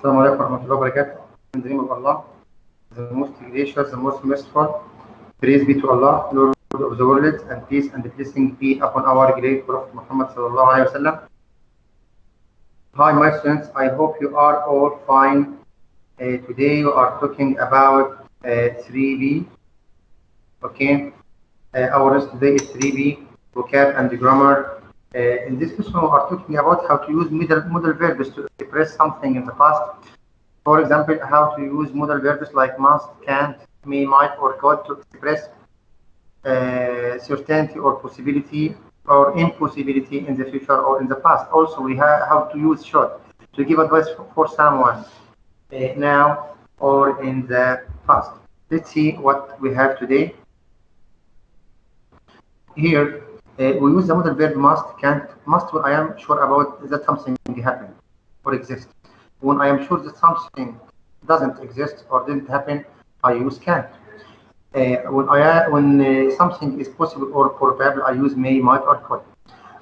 Assalamu alaikum warahmatullahi wabarakatuh. In the name of Allah, the most gracious, the most merciful. Praise be to Allah, Lord of the world, and peace and blessing be upon our great Prophet Muhammad sallallahu alaihi wasallam. Hi, my students. I hope you are all fine. Today we are talking about 3B. Okay. Our list today is 3B, vocab and grammar. In this lesson, we are talking about how to use modal verbs to express something in the past. For example, how to use modal verbs like must, can't, may, might, or could to express certainty or possibility or impossibility in the future or in the past. Also, we have how to use should to give advice for someone now or in the past. Let's see what we have today. Here, we use the modal verb must, can't, must when I am sure about that something happened or exists. When I am sure that something doesn't exist or didn't happen, I use can't. When something is possible or probable, I use may, might, or could.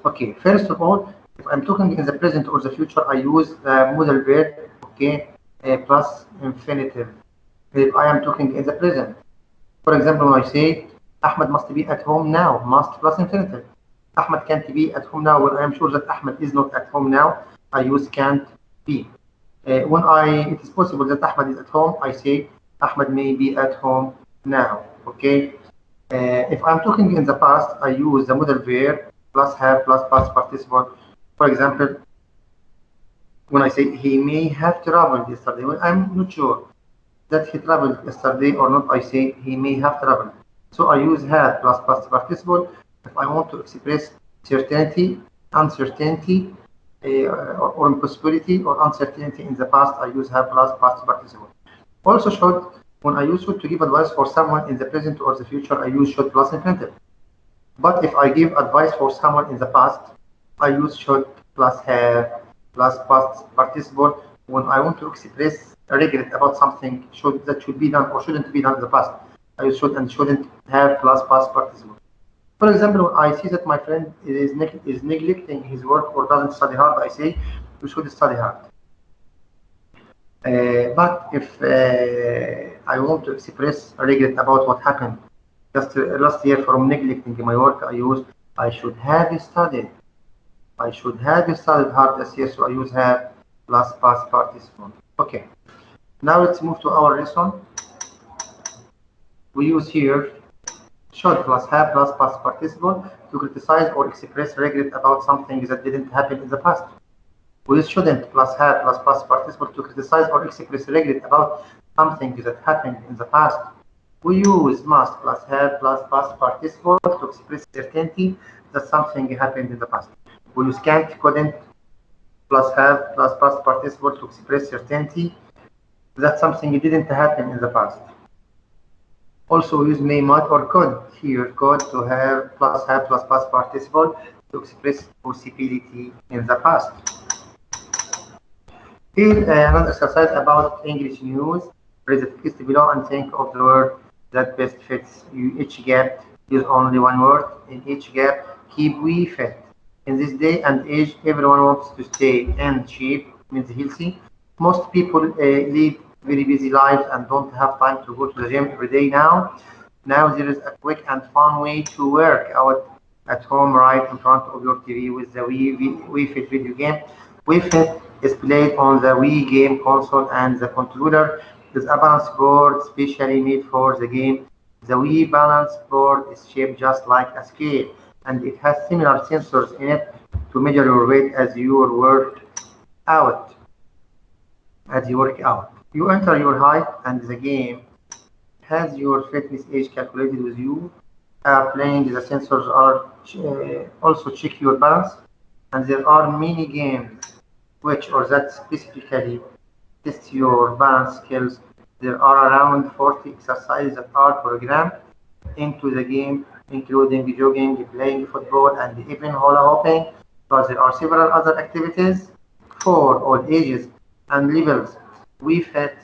Okay, first of all, if I'm talking in the present or the future, I use the modal verb, okay, plus infinitive. If I am talking in the present, for example, when I say Ahmed must be at home now, must plus infinitive. Ahmed can't be at home now. When I am sure that Ahmed is not at home now, I use can't be. It is possible that Ahmed is at home, I say Ahmed may be at home now. Okay. If I'm talking in the past, I use the modal verb plus have plus past participle. For example, when I say he may have traveled yesterday, when I'm not sure that he traveled yesterday or not, I say he may have traveled. So I use had plus past participle if I want to express certainty, uncertainty, or impossibility or uncertainty in the past. I use have plus past participle. Also should, when I use should to give advice for someone in the present or the future, I use should plus infinitive. But if I give advice for someone in the past, I use should plus have plus past participle when I want to express a regret about something that should be done or shouldn't be done in the past. I use should and shouldn't have plus past participle. For example, when I see that my friend is neglecting his work or doesn't study hard, I say you should study hard. But if I want to express a regret about what happened just last year from neglecting my work, I use I should have studied. I should have studied hard this year, so I use have plus past participle. Okay, now let's move to our lesson. We use here should plus have plus past participle to criticize or express regret about something that didn't happen in the past. We use shouldn't plus have plus past participle to criticize or express regret about something that happened in the past. We use must plus have plus past participle to express certainty that something happened in the past. We use can't, couldn't plus have plus past participle to express certainty that something didn't happen in the past. Also, we use may, might, or could here. Could to have plus past participle to express possibility in the past. Here, another exercise about English news. Read the text below and think of the word that best fits you. Each gap use only one word. In each gap, keep we fit. In this day and age, everyone wants to stay in shape, means healthy. Most people lead very busy lives and don't have time to go to the gym every day now. Now there is a quick and fun way to work out at home right in front of your TV with the Wii Fit video game. Wii Fit is played on the Wii game console and the controller is a balance board specially made for the game. The Wii balance board is shaped just like a scale and it has similar sensors in it to measure your weight as you work out. You enter your height and the game has your fitness age calculated with you. Playing the sensors are also check your balance and there are many games which or that specifically test your balance skills. There are around 40 exercises that are programmed into the game, including jogging, playing football, and even hula hooping. But there are several other activities for all ages and levels. Wii Fit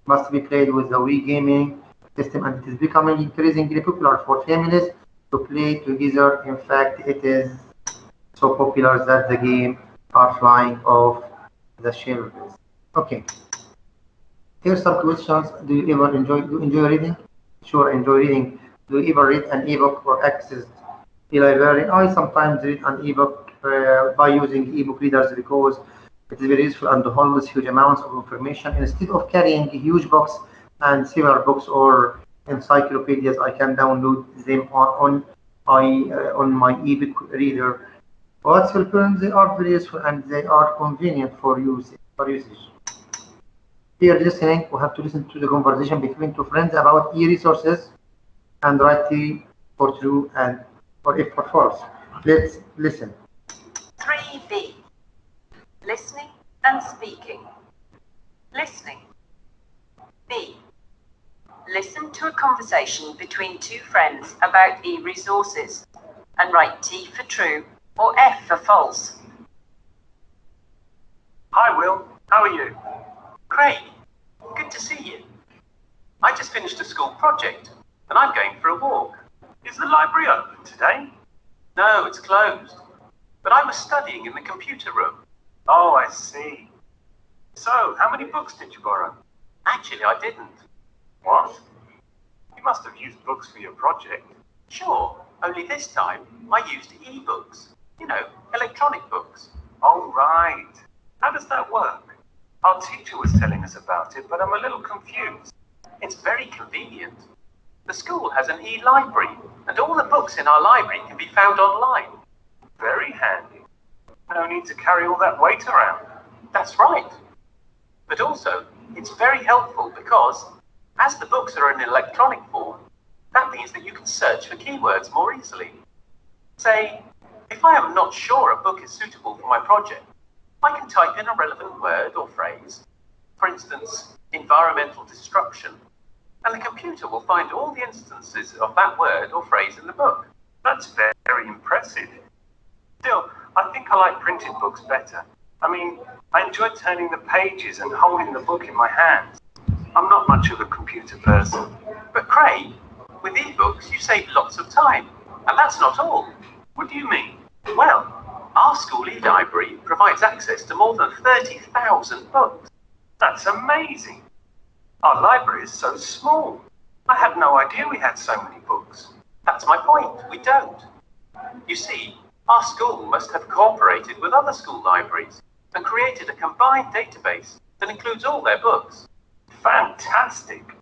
must be played with the Wii gaming system, and it is becoming increasingly popular for families to play together. In fact, it is so popular that the game are flying off the shelves. Okay, here's some questions. Do you ever enjoy reading? Sure, I enjoy reading. Do you ever read an ebook or access the library? I sometimes read an ebook by using ebook readers because it is very useful and holds huge amounts of information. Instead of carrying huge books and several books or encyclopedias, I can download them on my ebook reader. What's your point? They are very useful and they are convenient for usage. Here listening, we have to listen to the conversation between two friends about e-resources and write T for true and for if for false. Let's listen. 3B. Listening and speaking. Listening. B. Listen to a conversation between two friends about e-resources and write T for true or F for false. Hi Will, how are you? Craig, good to see you. I just finished a school project and I'm going for a walk. Is the library open today? No, it's closed. But I was studying in the computer room. Oh, I see. So, how many books did you borrow? Actually, I didn't. What? You must have used books for your project. Sure, only this time I used e-books. You know, electronic books. Oh, right. How does that work? Our teacher was telling us about it, but I'm a little confused. It's very convenient. The school has an e-library, and all the books in our library can be found online. Very handy. No need to carry all that weight around. That's right. But also, it's very helpful because, as the books are in electronic form, that means that you can search for keywords more easily. Say, if I am not sure a book is suitable for my project, I can type in a relevant word or phrase, for instance, environmental destruction, and the computer will find all the instances of that word or phrase in the book. That's very impressive. Still, I think I like printed books better. I mean, I enjoy turning the pages and holding the book in my hands. I'm not much of a computer person. But Craig, with e-books you save lots of time, and that's not all. What do you mean? Well, our school e-library provides access to more than 30,000 books. That's amazing. Our library is so small. I had no idea we had so many books. That's my point, we don't. You see, our school must have cooperated with other school libraries and created a combined database that includes all their books. Fantastic.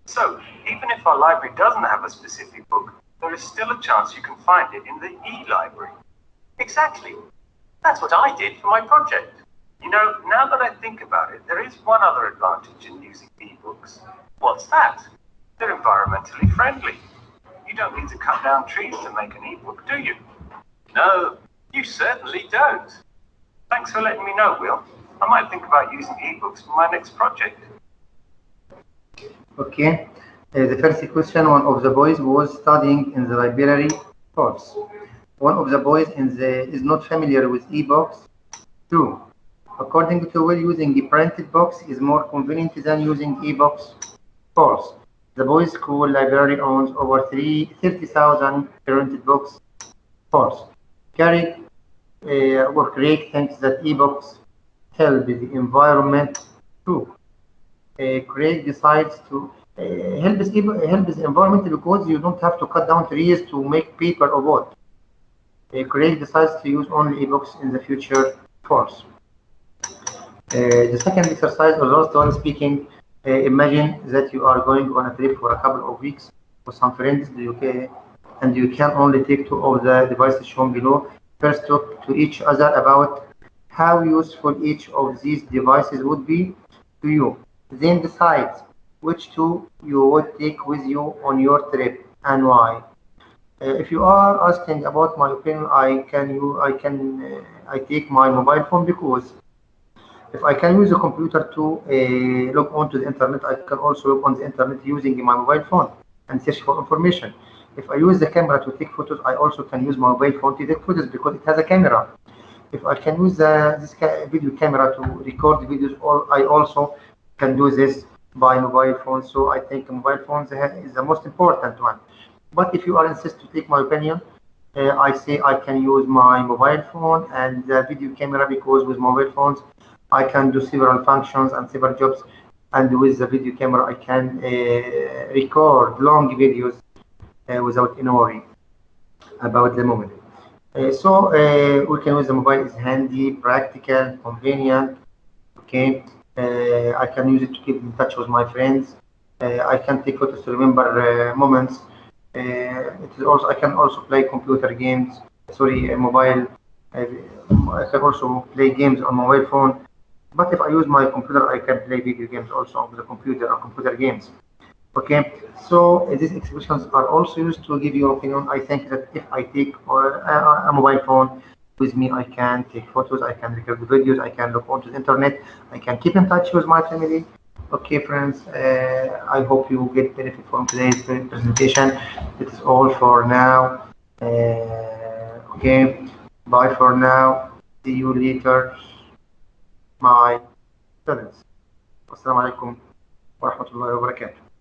So, even if our library doesn't have a specific book, there is still a chance you can find it in the e-library. Exactly. That's what I did for my project. You know, now that I think about it, there is one other advantage in using e-books. What's that? They're environmentally friendly. You don't need to cut down trees to make an e-book, do you? No, you certainly don't. Thanks for letting me know, Will. I might think about using e-books for my next project. Okay, the first question, one of the boys was studying in the library course. One of the boys is not familiar with e-books. True. According to Will, using a printed books is more convenient than using e-books. False. The boys' school library owns over 30,000 printed books. False. Craig thinks that e-books help the environment. True. Craig decides to help the environment because you don't have to cut down trees to make paper or wood. Craig decides to use only ebooks in the future. False. The second exercise, or last one speaking, imagine that you are going on a trip for a couple of weeks with some friends in the UK, and you can only take two of the devices shown below. First, talk to each other about how useful each of these devices would be to you. Then decide which two you would take with you on your trip and why. If you are asking about my opinion, I take my mobile phone because if I can use a computer to log on to the internet, I can also log on the internet using my mobile phone and search for information. If I use the camera to take photos, I also can use my mobile phone to take photos because it has a camera. If I can use this video camera to record videos, I also can do this by mobile phone. So I think mobile phones is the most important one. But if you are insist to take my opinion, I say I can use my mobile phone and the video camera because with mobile phones I can do several functions and several jobs, and with the video camera I can record long videos without any worry about the moment. We can use the mobile is handy, practical, convenient. Okay, I can use it to keep in touch with my friends. I can take photos to remember moments. It is also I can also play computer games. Sorry, mobile. I can also play games on mobile phone. But if I use my computer, I can play video games also on the computer or computer games. Okay, so these exhibitions are also used to give your opinion. I think that if I take a mobile phone with me, I can take photos, I can record videos, I can look onto the internet, I can keep in touch with my family. Okay, friends, I hope you get benefit from today's presentation. It is all for now. Okay, bye for now. See you later, my students. Assalamu alaikum wa rahmatullahi wa barakatuh.